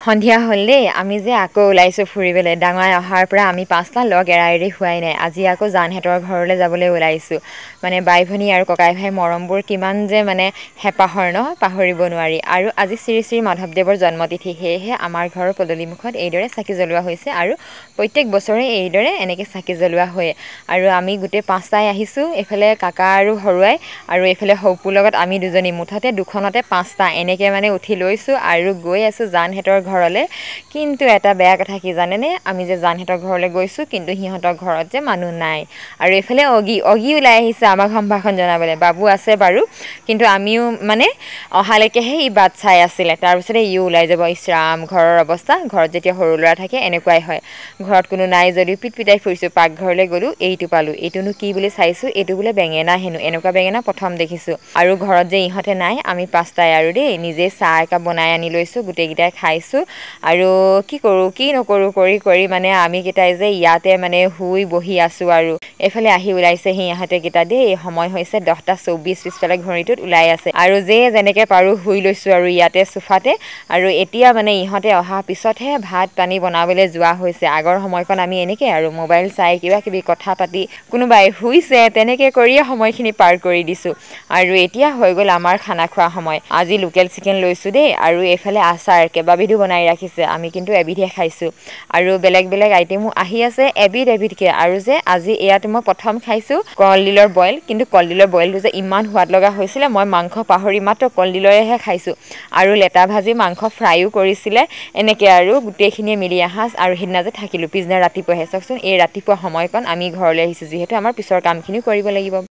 সন্ধিয়া হ'ল দেই আমি যে আকৌ ওলাইছোঁ ফুৰিবলৈ ডাঙৰ অহাৰ পৰা আমি 5টা লগ এৰা এৰি হোৱাই নাই আজি আকৌ জানহঁতৰ ঘৰলৈ যাবলৈ ওলাইছোঁ মানে বাই ভনী আৰু ককাই ভাই মৰমবোৰ কিমান যে মানে হেঁপাহৰ ন পাহৰিব নোৱাৰি আৰু আজি শ্ৰী শ্ৰী মাধৱদেৱৰ জন্মতিথি সেয়েহে আমাৰ ঘৰৰ পদূলিমুখত এইদৰে চাকি জ্বলোৱা হৈছে আৰু প্ৰত্যেক বছৰে এইদৰে এনেকৈ চাকি জ্বলোৱা হয় আৰু আমি গোটেই 5টাই আহিছোঁ এইফালে কাকা আৰু হৰুৱাই আৰু এইফালে সৌপুৰ লগত আমি দুজনী মুঠতে দুখনতে 5টা এনেকৈ মানে উঠি লৈছোঁ আৰু গৈ আছোঁ জানহঁতৰ ঘৰলৈ কিন্তু এটা বেয়া কথা কি জানেনে আমি যে জানহঁতৰ ঘৰলৈ গৈছোঁ কিন্তু সিহঁতৰ ঘৰত যে মানুহ নাই আৰু এইফালে অগি ওলাই আহিছে আমাক সম্ভাষণ জনাবলৈ বাবু আছে বাৰু কিন্তু আমিও মানে অহালৈকেহে ই বাট চাই আছিলে তাৰপিছতে ইও ওলাই যাব ইছৰাম ঘৰৰ অৱস্থা ঘৰত যেতিয়া সৰু ল'ৰা থাকে এনেকুৱাই হয় ঘৰত কোনো নাই যদিও পিটপিটাই ফুৰিছোঁ পাকঘৰলৈ গ'লোঁ এইটো পালোঁ এইটোনো কি বুলি চাইছোঁ এইটো বোলে বেঙেনা হেনো এনেকুৱা বেঙেনা প্ৰথম দেখিছোঁ আৰু ঘৰত যে ইহঁতে নাই আমি 5টাই আৰু দেই নিজে চাহ একাপ বনাই আনি লৈছোঁ গোটেইকেইটাই খাইছোঁ আৰু কি কৰোঁ কি নকৰোঁ কৰি মানে আমি কেইটাই যে ইয়াতে মানে শুই বহি আছোঁ আৰু এইফালে আহি ওলাইছে সিহঁতে কেইটা দেই সময় হৈছে 10:24 পিছফালে ঘড়ীটোত ওলাই আছে আৰু যে যেনেকৈ পাৰোঁ শুই লৈছোঁ আৰু ইয়াতে চোফাতে আৰু এতিয়া মানে ইহঁতে অহাৰ পিছতহে ভাত পানী বনাবলৈ যোৱা হৈছে আগৰ সময়কণ আমি এনেকৈ আৰু মোবাইল চাই কিবা কিবি কথা পাতি কোনোবাই শুইছে তেনেকৈ কৰিয়ে সময়খিনি পাৰ কৰি দিছোঁ আৰু এতিয়া হৈ গ'ল আমাৰ খানা খোৱা সময় আজি লোকেল চিকেন লৈছোঁ দেই আৰু এইফালে আচাৰ কেইবাবিধো বনাই ৰাখিছে আমি কিন্তু এবিধে খাইছোঁ আৰু বেলেগ বেলেগ আইটেমো আহি আছে এবিধকৈ আৰু যে আজি ইয়াত মই প্ৰথম খাইছোঁ কলডিলৰ বইল কিন্তু কলডিলৰ বইলটো যে ইমান সোৱাদ লগা হৈছিলে মই মাংস পাহৰি মাত্ৰ কলডিলৰেহে খাইছোঁ আৰু লেটা ভাজি মাংস ফ্ৰাইও কৰিছিলে এনেকৈ আৰু গোটেইখিনিয়ে মিলি এসাঁজ আৰু সেইদিনা যে থাকিলোঁ পিছদিনা ৰাতিপুৱাহে চাওকচোন এই ৰাতিপুৱা সময়কণ আমি ঘৰলৈ আহিছোঁ যিহেতু আমাৰ পিছৰ কামখিনিও কৰিব লাগিব